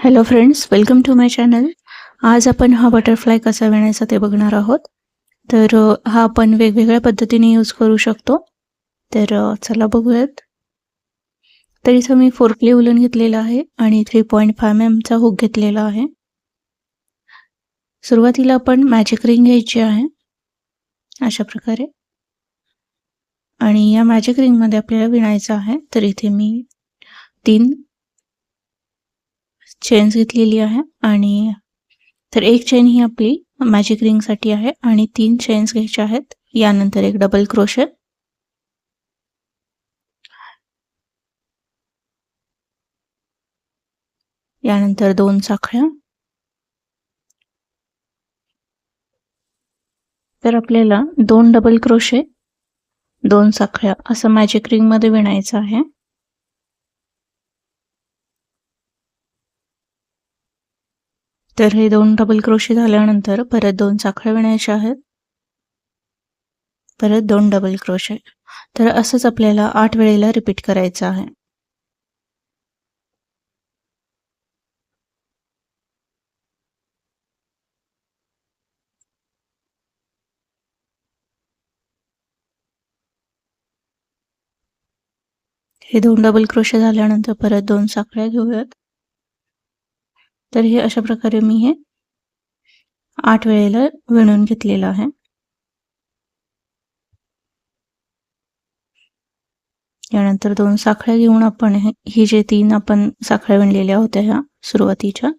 Hello friends, welcome to my channel. आज आपण हा बटरफ्लाय कसा विणायचा ते बघणार आहोत. तर हा आपण वेगवेगळ्या पद्धतीने यूज करू शकतो. तर चला बघूयात. तर इथं मी 4 उलन घेतलेला आहे आणि 3.5 mm चा हुक घेतलेला आहे. सुरुवातीला आपण मॅजिक रिंग घ्यायची आहे अशा प्रकारे, आणि या मॅजिक रिंगमध्ये आपल्याला विणायचं आहे. तर इथे मी 3 चेन्स घेतलेली आहे, आणि तर एक चेन ही आपली मॅजिक रिंगसाठी आहे आणि 3 चेन्स घ्यायच्या आहेत. यानंतर एक डबल क्रोशे, यानंतर 2 साखळ्या. तर आपल्याला 2 डबल क्रोशे, 2 साखळ्या असं मॅजिक रिंगमध्ये विणायचं आहे. तर हे 2 डबल क्रोशे झाल्यानंतर परत 2 साखळ्या विणायच्या आहेत, परत 2 डबल क्रोशे. तर असंच आपल्याला 8 वेळेला रिपीट करायचं आहे. हे 2 डबल क्रोशे झाल्यानंतर परत 2 साखळ्या घेऊयात. तर हे अशा प्रकारे मी हे 8 वेळेला विणून घेतलेलं आहे. यानंतर 2 साखळ्या घेऊन आपण ही जे 3 आपण साखळ्या विणलेल्या होत्या ह्या सुरुवातीच्या,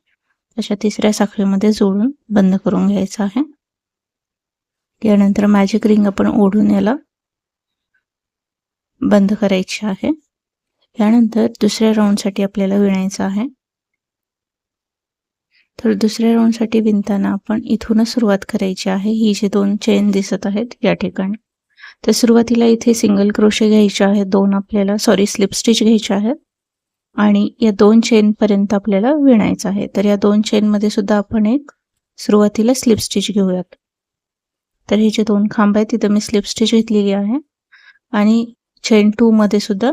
तशा तिसऱ्या साखळीमध्ये जोडून बंद करून घ्यायचं आहे. यानंतर मॅजिक रिंग आपण ओढून याला बंद करायची आहे. यानंतर दुसऱ्या राऊंडसाठी आपल्याला विणायचं आहे. तर दुसऱ्या राऊंडसाठी विणताना आपण इथूनच सुरुवात करायची आहे. ही जे 2 चेन दिसत आहेत या ठिकाणी, तर सुरुवातीला इथे सिंगल क्रोशे घ्यायचे आहेत. 2 आपल्याला स्लिप स्टिच घ्यायचे आहेत आणि या 2 चेनपर्यंत आपल्याला विणायचं आहे. तर या 2 चेनमध्ये सुद्धा आपण एक सुरुवातीला स्लिप स्टिच घेऊयात. तर हे जे 2 खांब आहेत तिथं मी स्लिप स्टिच घेतलेली आहे, आणि चेन 2 मध्ये सुद्धा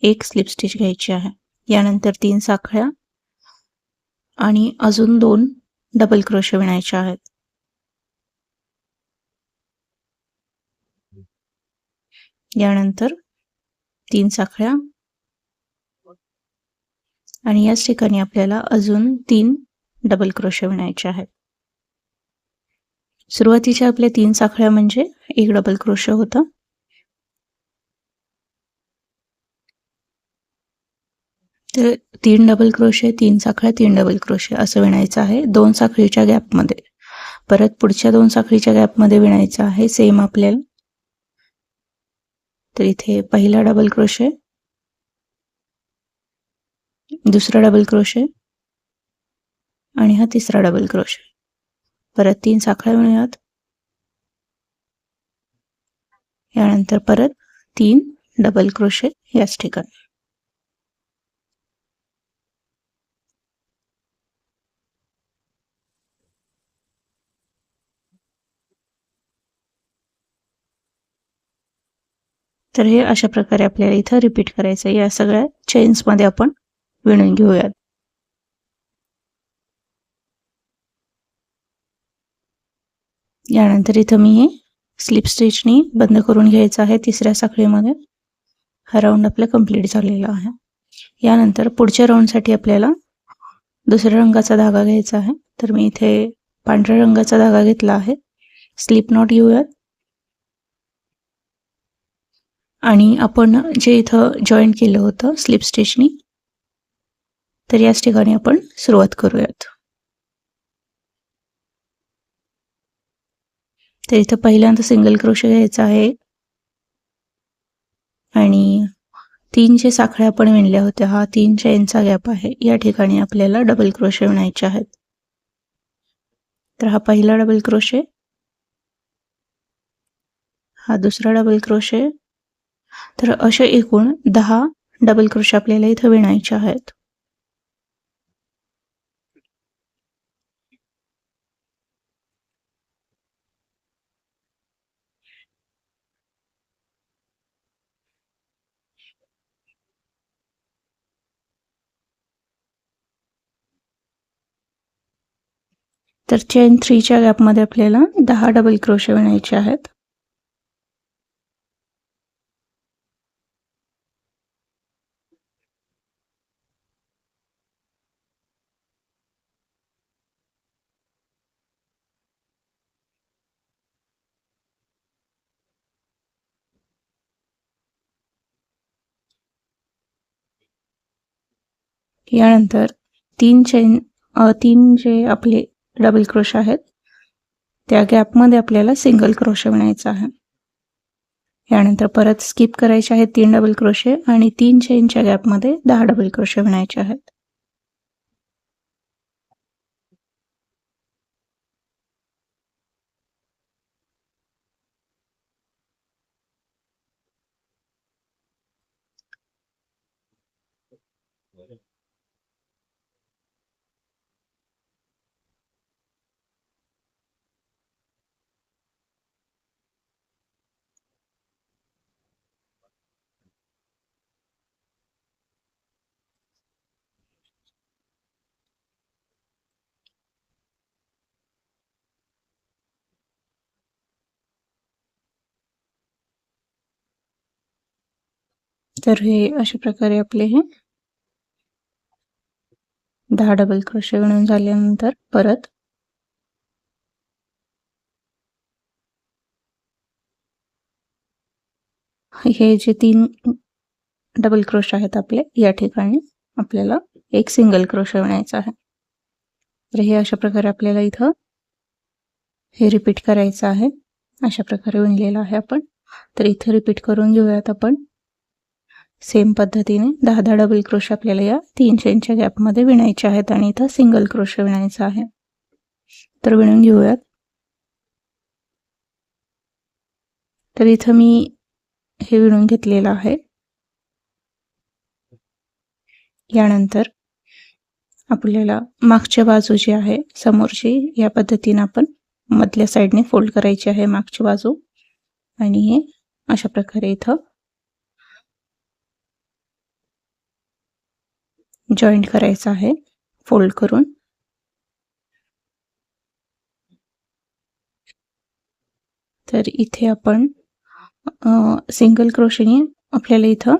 एक स्लिप स्टिच घ्यायची आहे. यानंतर 3 साखळ्या आणि अजून 2 डबल क्रोशे विणायचे आहेत. यानंतर 3 साखळ्या, आणि याच ठिकाणी आपल्याला अजून 3 डबल क्रोशे विणायचे आहेत. सुरुवातीच्या आपल्या 3 साखळ्या म्हणजे एक डबल क्रोशे होता. तर 3 डबल क्रोशे, 3 साखळ्या, 3 डबल क्रोशे असं विणायचं आहे 2 साखळीच्या गॅपमध्ये. परत पुढच्या 2 साखळीच्या गॅपमध्ये विणायचं आहे सेम आपल्याला. तर इथे पहिला डबल क्रोशे, दुसरा डबल क्रोशे, आणि हा तिसरा डबल क्रोशे. परत 3 साखळ्या विणूयात. यानंतर परत 3 डबल क्रोशे याच ठिकाणी. तर हे अशा प्रकारे आपल्याला इथं रिपीट करायचं आहे. या सगळ्या चेन्समध्ये आपण विणून घेऊयात. यानंतर इथं मी हे स्लिप स्टिचनी बंद करून घ्यायचं आहे तिसऱ्या साखळीमध्ये. हा राऊंड आपला कंप्लीट झालेला आहे. यानंतर पुढच्या राऊंडसाठी आपल्याला दुसऱ्या रंगाचा धागा घ्यायचा आहे. तर मी इथे पांढऱ्या रंगाचा धागा घेतला आहे. स्लिप नॉट घेऊयात, आणि आपण जे इथं जॉईन केलं होतं स्लिप स्टिचनी, तर याच ठिकाणी आपण सुरुवात करूयात. तर इथं पहिल्यांदा सिंगल क्रोशे घ्यायचा आहे, आणि 3 जे साखळ्या आपण विणल्या होत्या, हा 3 चेनचा गॅप आहे, या ठिकाणी आपल्याला डबल क्रोशे विणायचे आहेत. तर हा पहिला डबल क्रोशे, हा दुसरा डबल क्रोशे. तर असे एकूण 10 डबल क्रोशे आपल्याला इथं विणायचे आहेत. तर चेन 3च्या गॅपमध्ये आपल्याला 10 डबल क्रोशे विणायचे आहेत. यानंतर 3 जे आपले डबल क्रोशे आहेत त्या गॅपमध्ये आपल्याला सिंगल क्रोशे विणायचा आहे. यानंतर परत स्किप करायचे आहेत 3 डबल क्रोशे आणि 3 चेनच्या गॅपमध्ये 10 डबल क्रोशे विणायचे आहेत. तर हे अशा प्रकारे आपले हे 10 डबल क्रोशे विणून झाल्यानंतर परत हे जे 3 डबल क्रोशे आहेत आपले या ठिकाणी आपल्याला एक सिंगल क्रोशे विणायचा आहे. तर हे अशा प्रकारे आपल्याला इथं हे रिपीट करायचं आहे. अशा प्रकारे विणलेलं आहे आपण. तर इथे रिपीट करून घेऊयात आपण. सेम पद्धतीने 10 डबल क्रोशे आपल्याला या 3 चेनच्या गॅपमध्ये विणायचे आहेत आणि इथं सिंगल क्रोशे विणायचा आहे. तर विणून घेऊयात. तर इथं मी हे विणून घेतलेलं आहे. यानंतर आपल्याला मागच्या बाजू जी आहे समोरची या पद्धतीने आपण मधल्या साईडने फोल्ड करायची आहे मागची बाजू आणि हे अशा प्रकारे इथं जॉईंट करायचं आहे फोल्ड करून. तर इथे आपण सिंगल क्रोशेने आपल्याला इथं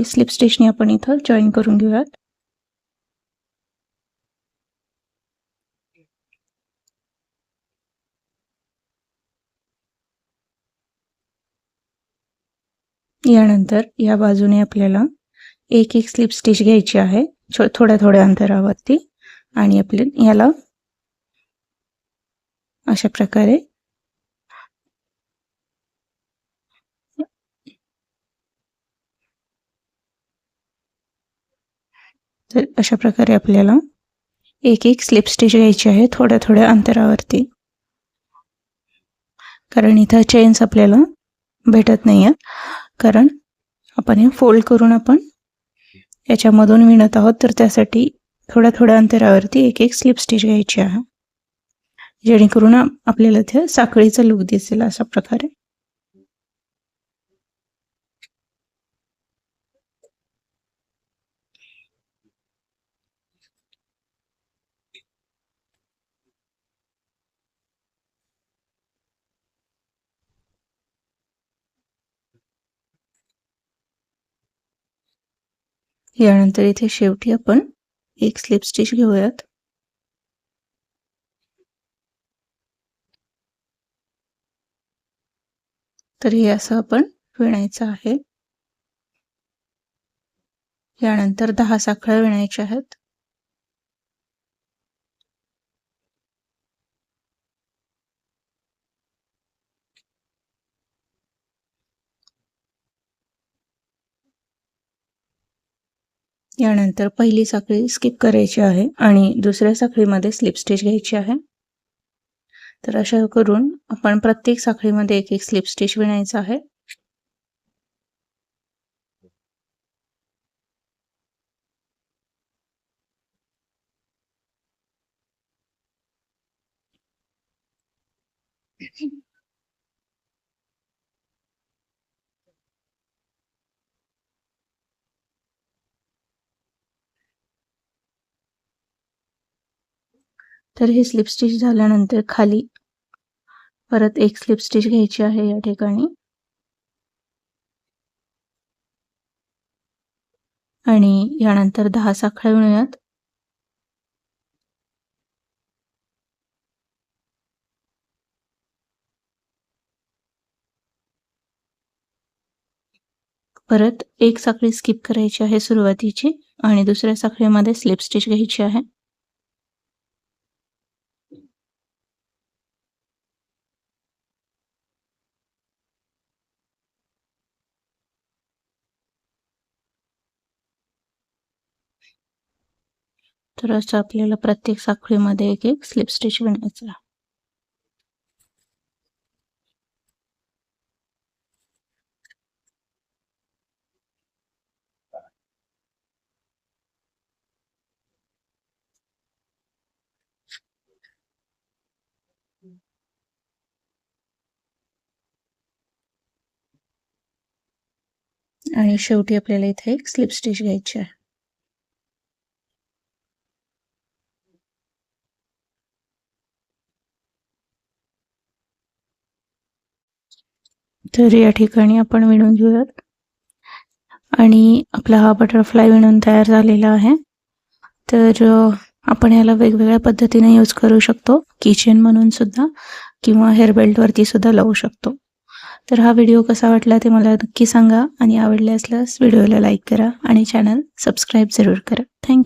स्लिप स्टिचने आपण इथं जॉईन करून घेऊयात. यानंतर या बाजूने आपल्याला एक स्लिप स्टिच घ्यायची आहे थोड्या थोड्या अंतरावरती आणि आपल्या याला अशा प्रकारे तर अशा प्रकारे आपल्याला एक स्लिप स्टिच घ्यायची आहे थोड्या थोड्या अंतरावरती, कारण इथं चेन्स आपल्याला भेटत नाही आहेत, कारण आपण हे फोल्ड करून आपण याच्यामधून विणत आहोत. तर त्यासाठी थोड्या थोड्या अंतरावरती एक स्लिप स्टिच घ्यायची आहे, जेणेकरून आपल्याला इथे साखळीचा लूक दिसेल अशा प्रकारे. यानंतर इथे शेवटी आपण एक स्लिप स्टिच घेऊयात. तर हे असं आपण विणायचं आहे. यानंतर 10 साखळ्या विणायच्या आहेत. यानंतर पहिली साखळी स्किप करायची आहे आणि दुसऱ्या साखळीमध्ये स्लिप स्टिच घ्यायची आहे. तर अशा करून आपण प्रत्येक साखळीमध्ये एक स्लिप स्टिच विणायचं आहे. तर हे स्लिप स्टिच झाल्यानंतर खाली परत एक स्लिप स्टिच घ्यायची आहे या ठिकाणी आणि यानंतर 10 साखळ्या विणूयात. परत एक साखळी स्किप करायची आहे सुरुवातीची आणि दुसऱ्या साखळीमध्ये स्लिप स्टिच घ्यायची आहे. तर असं आपल्याला प्रत्येक साखळीमध्ये एक एक स्लिप स्टिच विणायचं आहे. आणि शेवटी आपल्याला इथे एक स्लिप स्टिच घ्यायची आहे. तर या ठिकाणी आपण विणून घेऊयात आणि आपला हा बटरफ्लाय विणून तयार झालेला आहे. तर आपण याला वेगवेगळ्या पद्धतीने यूज करू शकतो, कीचेन म्हणून सुद्धा किंवा हेअर बेल्टवरती सुद्धा लावू शकतो. तर हा व्हिडिओ कसा वाटला ते मला नक्की सांगा आणि आवडले असल्यास व्हिडिओला लाईक करा आणि चॅनल सबस्क्राईब जरूर करा. थँक्यू.